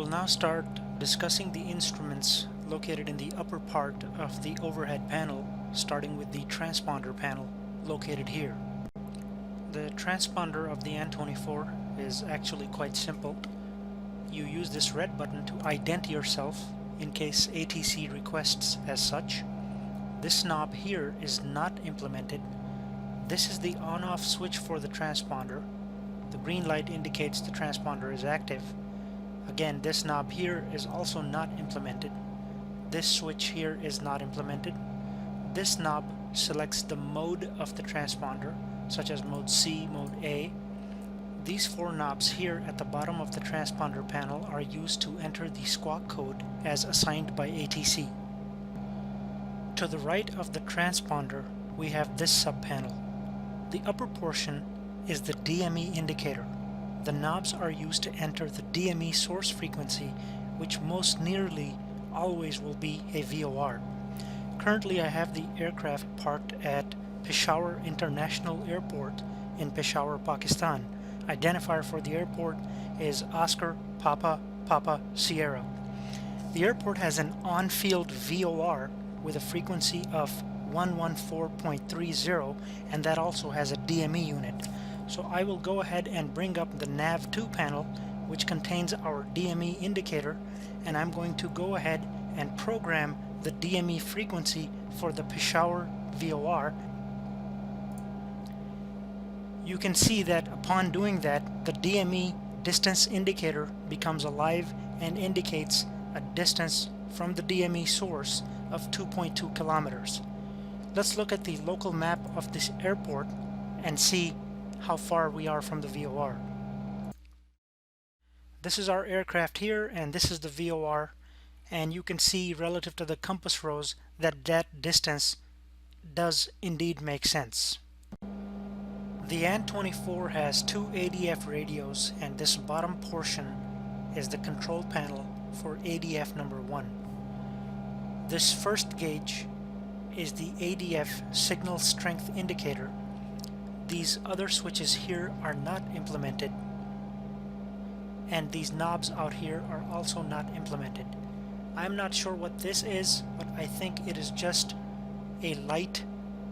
will now start discussing the instruments located in the upper part of the overhead panel, starting with the transponder panel located here. The transponder of the An-24 is actually quite simple. You use this red button to ident yourself in case ATC requests as such. This knob here is not implemented. This is the on-off switch for the transponder. The green light indicates the transponder is active. Again, this knob here is also not implemented. This switch here is not implemented. This knob selects the mode of the transponder, such as mode C, mode A. These four knobs here at the bottom of the transponder panel are used to enter the squawk code as assigned by ATC. To the right of the transponder, we have this subpanel. The upper portion is the DME indicator. The knobs are used to enter the DME source frequency, which most nearly always will be a VOR. Currently I have the aircraft parked at Peshawar International Airport in Peshawar, Pakistan. Identifier for the airport is Oscar Papa Papa Sierra. The airport has an on-field VOR with a frequency of 114.30, and that also has a DME unit. So I will go ahead and bring up the nav2 panel, which contains our DME indicator, and I'm going to go ahead and program the DME frequency for the Peshawar VOR. You can see that upon doing that, the DME distance indicator becomes alive and indicates a distance from the DME source of 2.2 kilometers. Let's look at the local map of this airport and see how far we are from the VOR. This is our aircraft here, and this is the VOR, and you can see relative to the compass rose that that distance does indeed make sense. The An-24 has two ADF radios, and this bottom portion is the control panel for ADF number 1. This first gauge is the ADF signal strength indicator. These other switches here are not implemented, and these knobs out here are also not implemented. I'm not sure what this is, but I think it is just a light.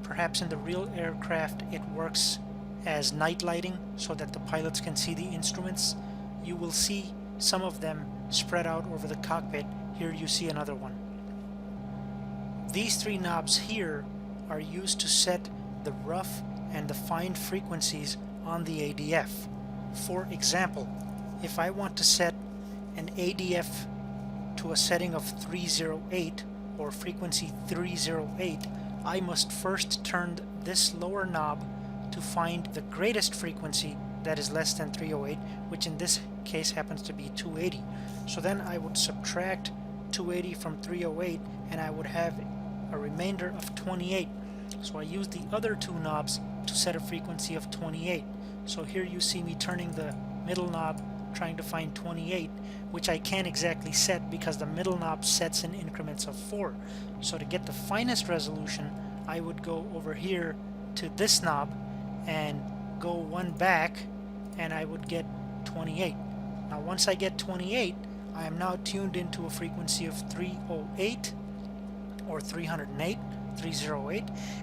Perhaps in the real aircraft it works as night lighting so that the pilots can see the instruments. You will see some of them spread out over the cockpit. Here you see another one. These three knobs here are used to set the rough and the fine frequencies on the ADF. For example, if I want to set an ADF to a setting of 308 or frequency 308, I must first turn this lower knob to find the greatest frequency that is less than 308, which in this case happens to be 280. So then I would subtract 280 from 308 and I would have a remainder of 28. So I use the other two knobs to set a frequency of 28. So here you see me turning the middle knob trying to find 28, which I can't exactly set because the middle knob sets in increments of 4. So to get the finest resolution, I would go over here to this knob and go one back, and I would get 28. Now once I get 28, I am now tuned into a frequency of 308 or 308,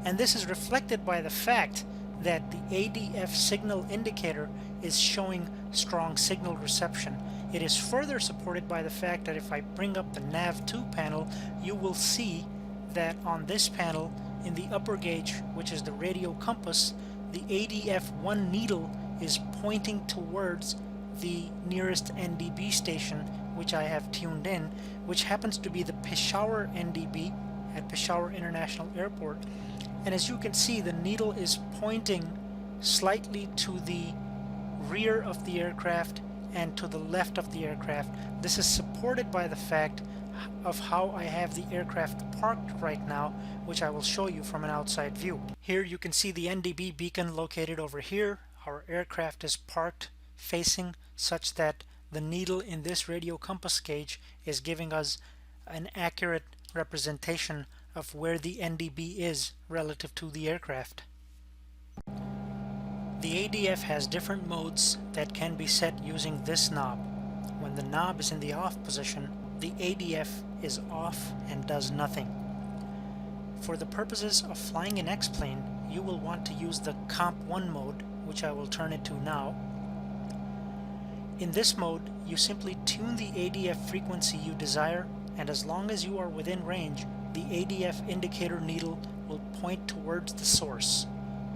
and this is reflected by the fact that the ADF signal indicator is showing strong signal reception. It is further supported by the fact that if I bring up the nav2 panel, you will see that on this panel in the upper gauge, which is the radio compass, the ADF1 needle is pointing towards the nearest NDB station, which I have tuned in, which happens to be the Peshawar NDB at Peshawar International Airport. And as you can see, the needle is pointing slightly to the rear of the aircraft and to the left of the aircraft. This is supported by the fact of how I have the aircraft parked right now, which I will show you from an outside view. Here you can see the NDB beacon located over here. Our aircraft is parked facing such that the needle in this radio compass gauge is giving us an accurate representation of where the NDB is relative to the aircraft. The ADF has different modes that can be set using this knob. when the knob is in the off position, the ADF is off and does nothing. For the purposes of flying in X-plane, you will want to use the Comp 1 mode, which I will turn it to now. In this mode, you simply tune the ADF frequency you desire, and as long as you are within range, the ADF indicator needle will point towards the source.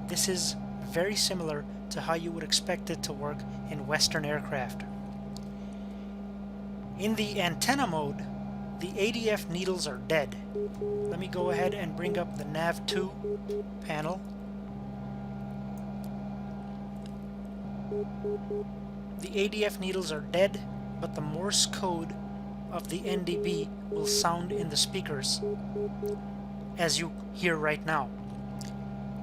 This is very similar to how you would expect it to work in Western aircraft. In the antenna mode, the ADF needles are dead. Let me go ahead and bring up the nav2 panel. The ADF needles are dead, but the Morse code of the NDB will sound in the speakers, as you hear right now.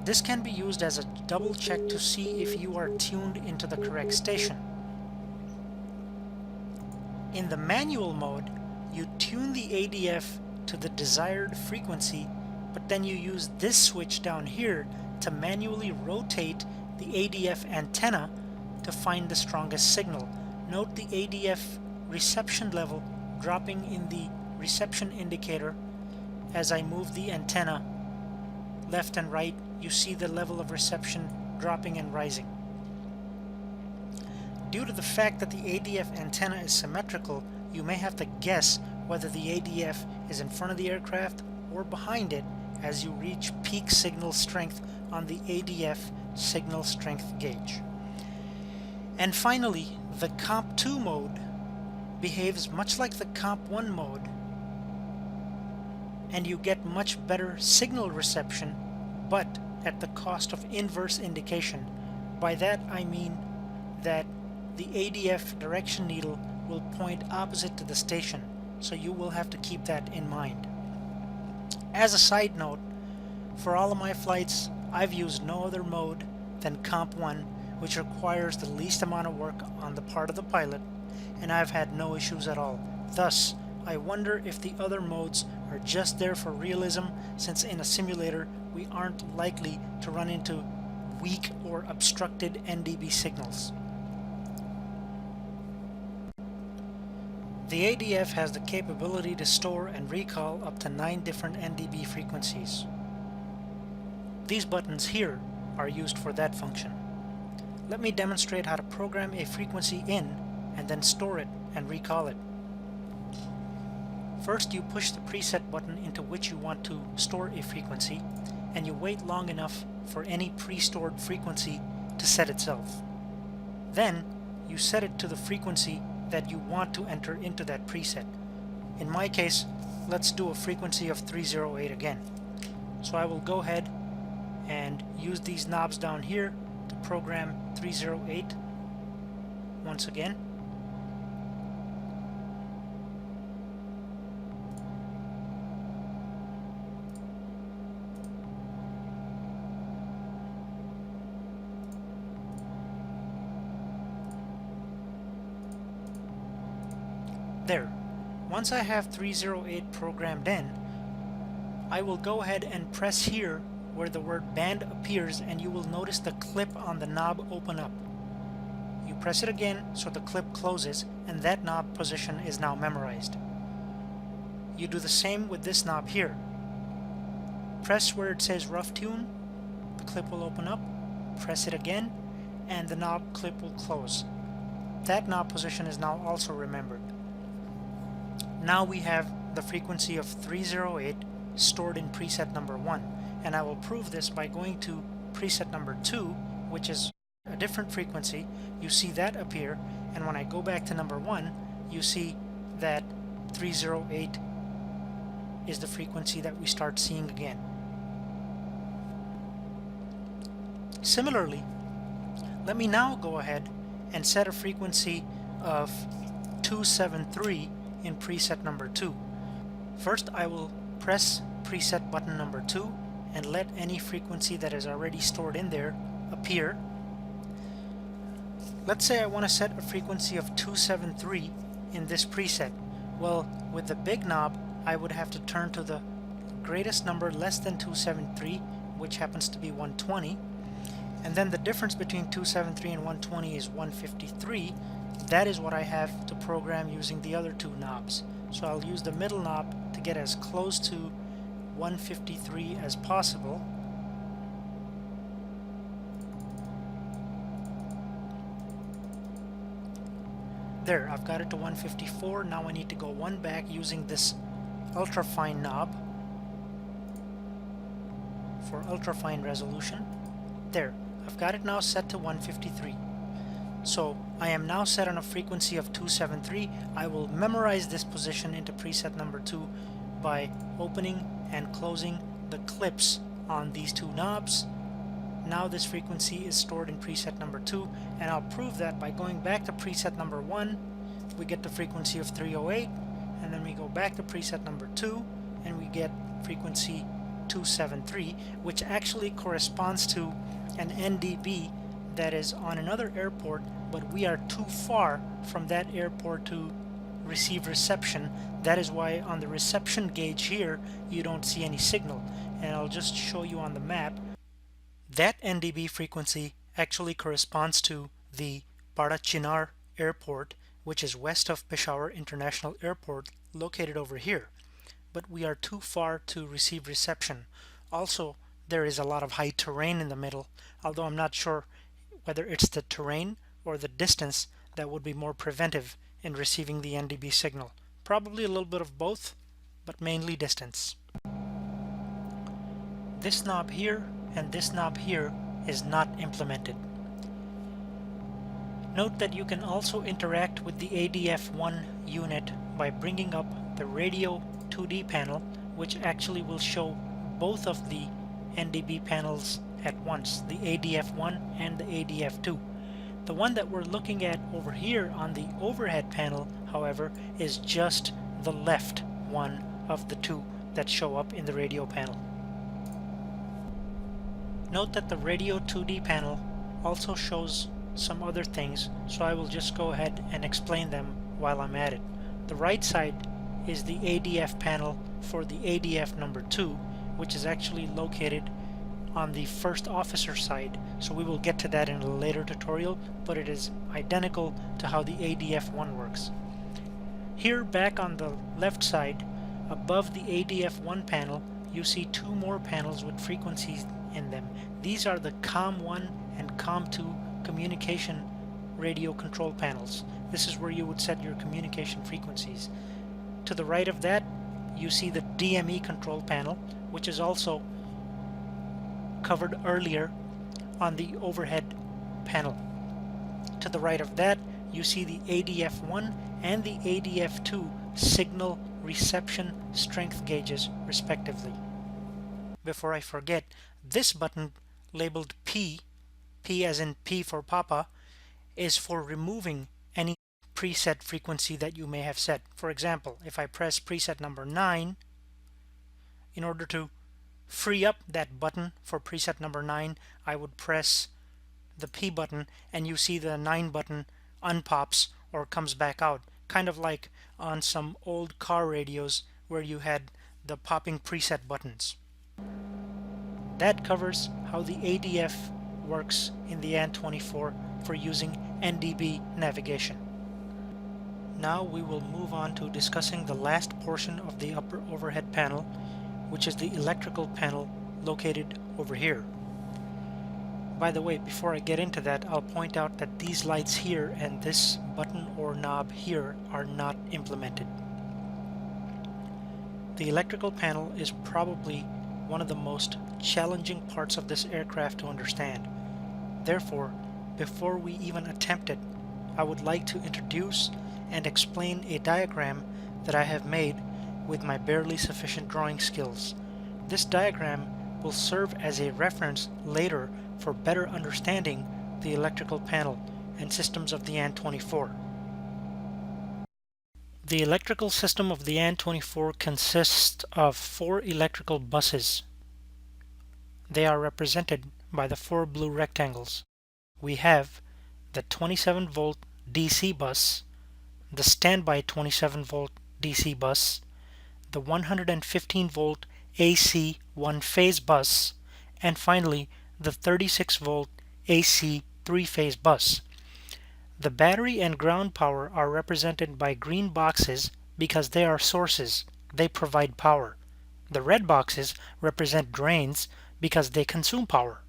This can be used as a double check to see if you are tuned into the correct station. In the manual mode, you tune the ADF to the desired frequency, but then you use this switch down here to manually rotate the ADF antenna to find the strongest signal. Note the ADF reception level dropping in the reception indicator. As I move the antenna left and right, you see the level of reception dropping and rising. Due to the fact that the ADF antenna is symmetrical, you may have to guess whether the ADF is in front of the aircraft or behind it as you reach peak signal strength on the ADF signal strength gauge. And finally, the Comp 2 mode behaves much like the Comp 1 mode, and you get much better signal reception, but at the cost of inverse indication. By that I mean that the ADF direction needle will point opposite to the station, so you will have to keep that in mind. As a side note, for all of my flights, I've used no other mode than Comp 1, which requires the least amount of work on the part of the pilot, and I've had no issues at all. Thus, I wonder if the other modes are just there for realism, since in a simulator we aren't likely to run into weak or obstructed NDB signals. The ADF has the capability to store and recall up to 9 different NDB frequencies. These buttons here are used for that function. Let me demonstrate how to program a frequency in and then store it and recall it. First, you push the preset button into which you want to store a frequency, and you wait long enough for any pre-stored frequency to set itself. Then, you set it to the frequency that you want to enter into that preset. In my case, let's do a frequency of 308 again. So I will go ahead and use these knobs down here to program 308 once again. There. Once I have 308 programmed in, I will go ahead and press here where the word band appears, and you will notice the clip on the knob open up. You press it again so the clip closes, and that knob position is now memorized. You do the same with this knob here. Press where it says rough tune, the clip will open up, press it again, and the knob clip will close. That knob position is now also remembered. Now we have the frequency of 308 stored in preset number 1, and I will prove this by going to preset number 2, which is a different frequency. You see that appear, and when I go back to number 1, you see that 308 is the frequency that we start seeing again. Similarly, let me now go ahead and set a frequency of 273 in preset number 2. First, I will press preset button number 2 and let any frequency that is already stored in there appear. Let's say I want to set a frequency of 273 in this preset. Well, with the big knob, I would have to turn to the greatest number less than 273, which happens to be 120, and then the difference between 273 and 120 is 153, That is what I have to program using the other two knobs. So I'll use the middle knob to get as close to 153 as possible. There, I've got it to 154. Now I need to go one back using this ultrafine knob for ultrafine resolution. There, I've got it now set to 153. So I am now set on a frequency of 273. I will memorize this position into preset number 2 by opening and closing the clips on these two knobs. Now this frequency is stored in preset number 2, and I'll prove that by going back to preset number 1. We get the frequency of 308, and then we go back to preset number 2 and we get frequency 273, which actually corresponds to an NDB that is on another airport, but we are too far from that airport to receive reception. That is why on the reception gauge here you don't see any signal, and I'll just show you on the map. That NDB frequency actually corresponds to the Barachinar airport, which is west of Peshawar International Airport, located over here. But we are too far to receive reception. Also, there is a lot of high terrain in the middle, although I'm not sure whether it's the terrain or the distance that would be more preventive in receiving the NDB signal. Probably a little bit of both, but mainly distance. This knob here and this knob here is not implemented. Note that you can also interact with the ADF1 unit by bringing up the radio 2D panel, which actually will show both of the NDB panels at once, the ADF1 and the ADF2. The one that we're looking at over here on the overhead panel, however, is just the left one of the two that show up in the radio panel. Note that the radio 2D panel also shows some other things, so I will just go ahead and explain them while I'm at it. The right side is the ADF panel for the ADF number 2, which is actually located on the first officer side, so we will get to that in a later tutorial, but it is identical to how the ADF1 works. Here back on the left side, above the ADF1 panel, you see two more panels with frequencies in them. These are the COM1 and COM2 communication radio control panels. This is where you would set your communication frequencies. To the right of that, you see the DME control panel, which is also covered earlier on the overhead panel. To the right of that, you see the ADF1 and the ADF2 signal reception strength gauges, respectively. Before I forget, this button labeled P, P as in P for Papa, is for removing any preset frequency that you may have set. For example, if I press preset number 9, in order to free up that button for preset number 9, I would press the P button, and you see the 9 button unpops or comes back out, kind of like on some old car radios where you had the popping preset buttons. That covers how the ADF works in the An-24 for using NDB navigation. Now we will move on to discussing the last portion of the upper overhead panel, which is the electrical panel located over here. By the way, before I get into that, I'll point out that these lights here and this button or knob here are not implemented. The electrical panel is probably one of the most challenging parts of this aircraft to understand. Therefore, before we even attempt it, I would like to introduce and explain a diagram that I have made with my barely sufficient drawing skills. This diagram will serve as a reference later for better understanding the electrical panel and systems of the An-24. The electrical system of the An-24 consists of 4 electrical buses. They are represented by the 4 blue rectangles. We have the 27 volt DC bus, the standby 27 volt DC bus, the 115 volt AC one-phase bus, and finally the 36 volt AC three-phase bus. The battery and ground power are represented by green boxes because they are sources. They provide power. The red boxes represent drains because they consume power.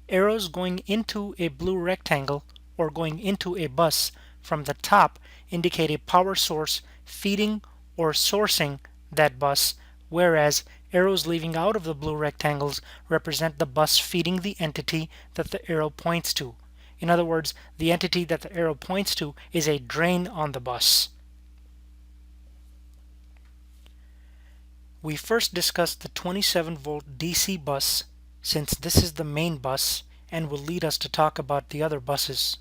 Arrows going into a blue rectangle or going into a bus from the top indicate a power source feeding or sourcing that bus, whereas arrows leaving out of the blue rectangles represent the bus feeding the entity that the arrow points to. In other words, the entity that the arrow points to is a drain on the bus. We first discussed the 27-volt DC bus, since this is the main bus and will lead us to talk about the other buses.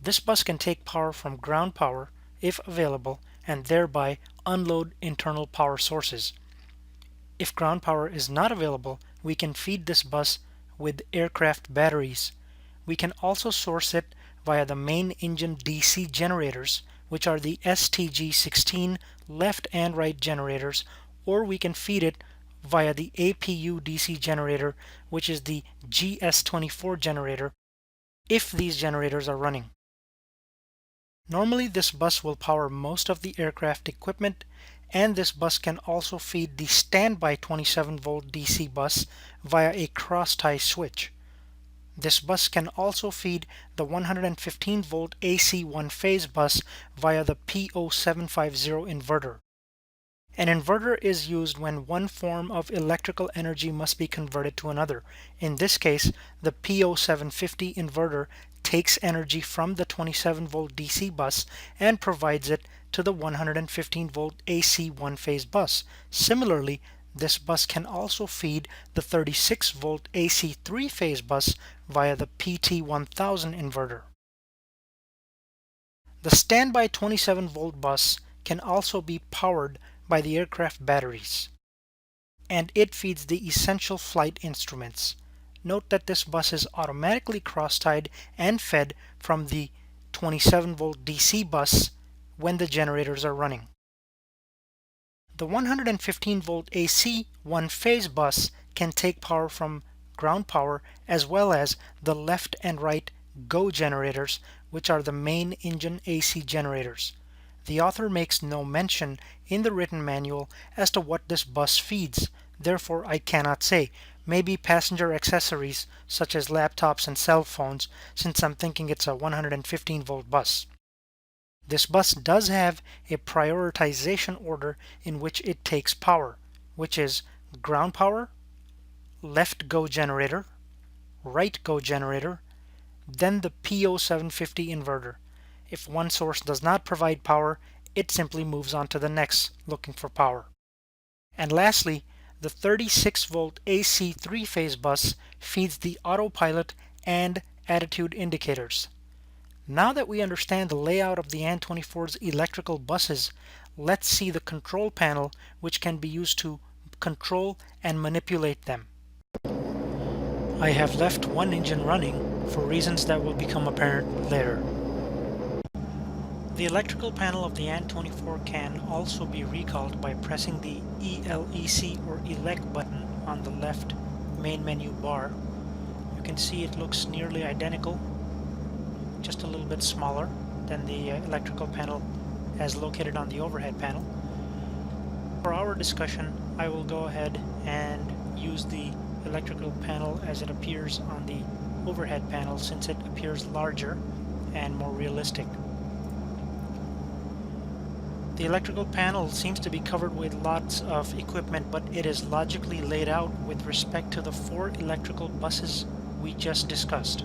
This bus can take power from ground power, if available, and thereby unload internal power sources. If ground power is not available, we can feed this bus with aircraft batteries. We can also source it via the main engine DC generators, which are the STG16 left and right generators, or we can feed it via the APU DC generator, which is the GS24 generator, if these generators are running. Normally this bus will power most of the aircraft equipment, and this bus can also feed the standby 27-volt DC bus via a cross-tie switch. This bus can also feed the 115-volt AC one-phase bus via the P0750 inverter. An inverter is used when one form of electrical energy must be converted to another. In this case, the P0750 inverter takes energy from the 27-volt DC bus and provides it to the 115-volt AC one-phase bus. Similarly, this bus can also feed the 36-volt AC three-phase bus via the PT1000 inverter. The standby 27-volt bus can also be powered by the aircraft batteries, and it feeds the essential flight instruments. Note that this bus is automatically cross-tied and fed from the 27-volt DC bus when the generators are running. The 115-volt AC one-phase bus can take power from ground power as well as the left and right GO generators, which are the main engine AC generators. The author makes no mention in the written manual as to what this bus feeds, therefore I cannot say. Maybe passenger accessories such as laptops and cell phones, since I'm thinking it's a 115-volt bus. This bus does have a prioritization order in which it takes power, which is ground power, left GO generator, right GO generator, then the P0750 inverter. If one source does not provide power, it simply moves on to the next, looking for power. And lastly, the 36-volt AC three-phase bus feeds the autopilot and attitude indicators. Now that we understand the layout of the An-24's electrical buses, let's see the control panel, which can be used to control and manipulate them. I have left one engine running for reasons that will become apparent later. The electrical panel of the An-24 can also be recalled by pressing the ELEC or elect button on the left main menu bar. You can see it looks nearly identical, just a little bit smaller than the electrical panel as located on the overhead panel. For our discussion, I will go ahead and use the electrical panel as it appears on the overhead panel, since it appears larger and more realistic. The electrical panel seems to be covered with lots of equipment, but it is logically laid out with respect to the 4 electrical buses we just discussed.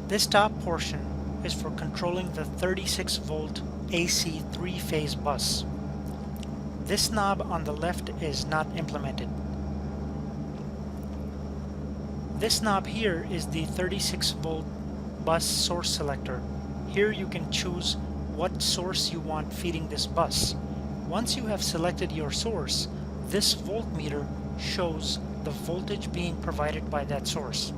This top portion is for controlling the 36-volt AC three-phase bus. This knob on the left is not implemented. This knob here is the 36-volt bus source selector. Here you can choose what source you want feeding this bus. Once you have selected your source, this voltmeter shows the voltage being provided by that source.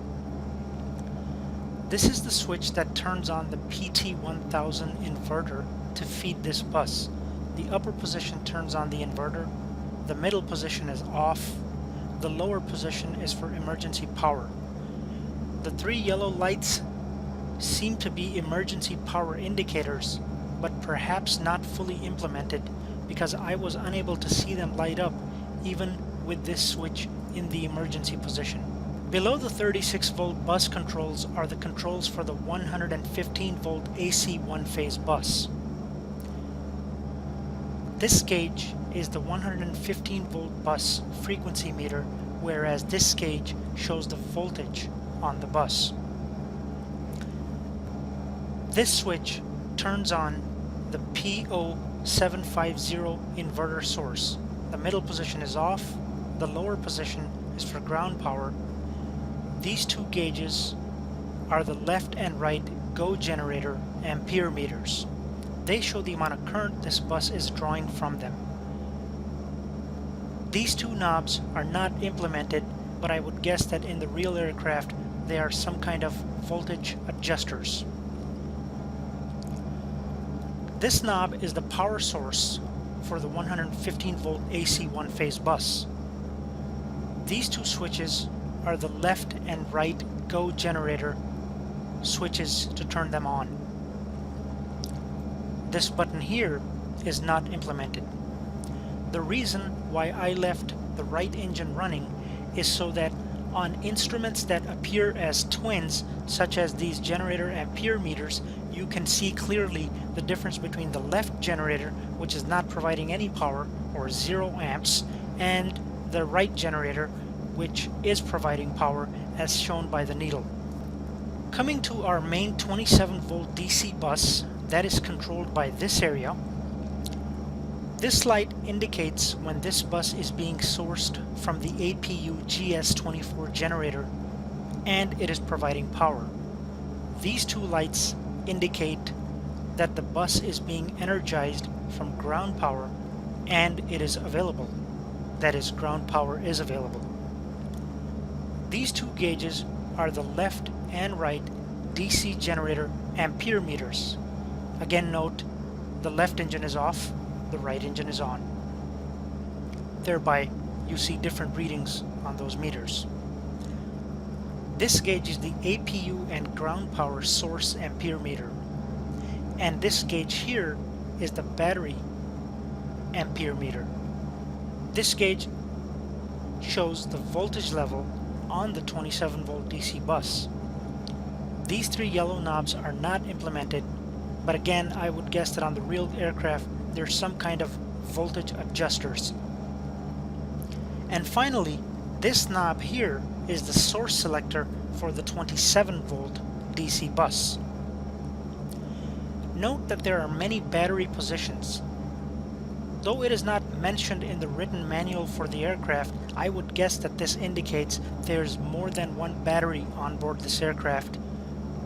This is the switch that turns on the PT1000 inverter to feed this bus. The upper position turns on the inverter, the middle position is off, the lower position is for emergency power. The 3 yellow lights seem to be emergency power indicators, but perhaps not fully implemented because I was unable to see them light up even with this switch in the emergency position. Below the 36 volt bus controls are the controls for the 115 volt AC one-phase bus. This gauge is the 115 volt bus frequency meter, whereas this gauge shows the voltage on the bus. This switch turns on the P0750 inverter source. The middle position is off, the lower position is for ground power. These two gauges are the left and right GO generator ampere meters. They show the amount of current this bus is drawing from them. These two knobs are not implemented, but I would guess that in the real aircraft they are some kind of voltage adjusters. This knob is the power source for the 115 volt AC one-phase bus. These two switches are the left and right GO generator switches to turn them on. This button here is not implemented. The reason why I left the right engine running is so that on instruments that appear as twins, such as these generator ampere meters, you can see clearly the difference between the left generator, which is not providing any power, or 0 amps, and the right generator, which is providing power, as shown by the needle. Coming to our main 27 volt DC bus that is controlled by this area, this light indicates when this bus is being sourced from the APU GS24 generator and it is providing power. These two lights indicate that the bus is being energized from ground power and it is available. That is, ground power is available. These two gauges are the left and right DC generator ampere meters. Again, note the left engine is off, the right engine is on. Thereby, you see different readings on those meters. This gauge is the APU and ground power source ampere meter. And this gauge here is the battery ampere meter. This gauge shows the voltage level on the 27 volt DC bus. These three yellow knobs are not implemented, but again, I would guess that on the real aircraft there's some kind of voltage adjusters. And finally, this knob here is the source selector for the 27 volt DC bus. Note that there are many battery positions. Though it is not mentioned in the written manual for the aircraft, I would guess that this indicates there's more than one battery on board this aircraft,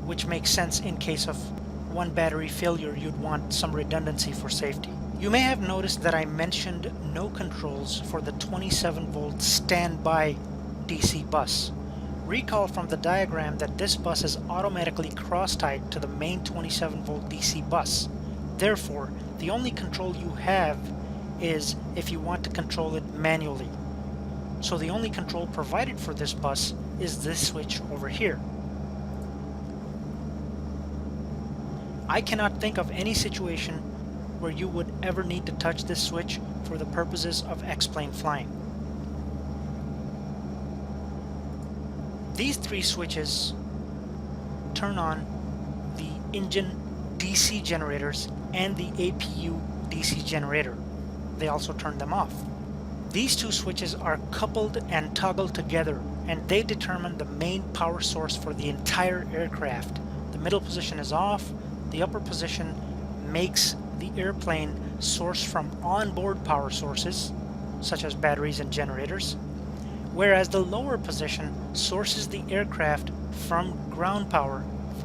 which makes sense in case of one battery failure. You'd want some redundancy for safety. You may have noticed that I mentioned no controls for the 27 volt standby DC bus. Recall from the diagram that this bus is automatically cross-tied to the main 27 volt DC bus. Therefore, the only control you have is if you want to control it manually. So the only control provided for this bus is this switch over here. I cannot think of any situation where you would ever need to touch this switch for the purposes of X-plane flying. These three switches turn on the engine DC generators and the APU DC generator. They also turn them off. These two switches are coupled and toggled together, and they determine the main power source for the entire aircraft. The middle position is off. The upper position makes the airplane source from onboard power sources, such as batteries and generators, whereas the lower position sources the aircraft from ground power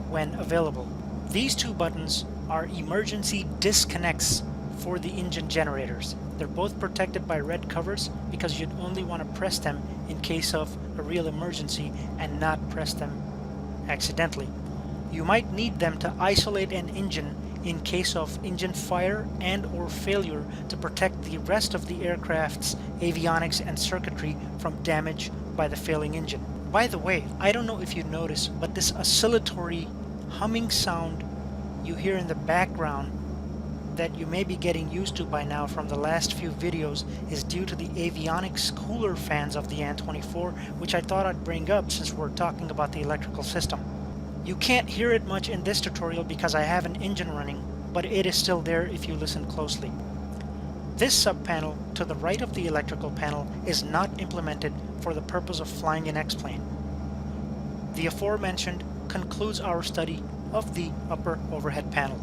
when available. These two buttons are emergency disconnects for the engine generators. They're both protected by red covers because you'd only want to press them in case of a real emergency and not press them accidentally. You might need them to isolate an engine in case of engine fire and or failure to protect the rest of the aircraft's avionics and circuitry from damage by the failing engine. By the way, I don't know if you noticed, but this oscillatory humming sound you hear in the background that you may be getting used to by now from the last few videos is due to the avionics cooler fans of the An-24, which I thought I'd bring up since we're talking about the electrical system. You can't hear it much in this tutorial because I have an engine running, but it is still there if you listen closely. This subpanel to the right of the electrical panel is not implemented for the purpose of flying an X-plane. The aforementioned concludes our study of the upper overhead panel.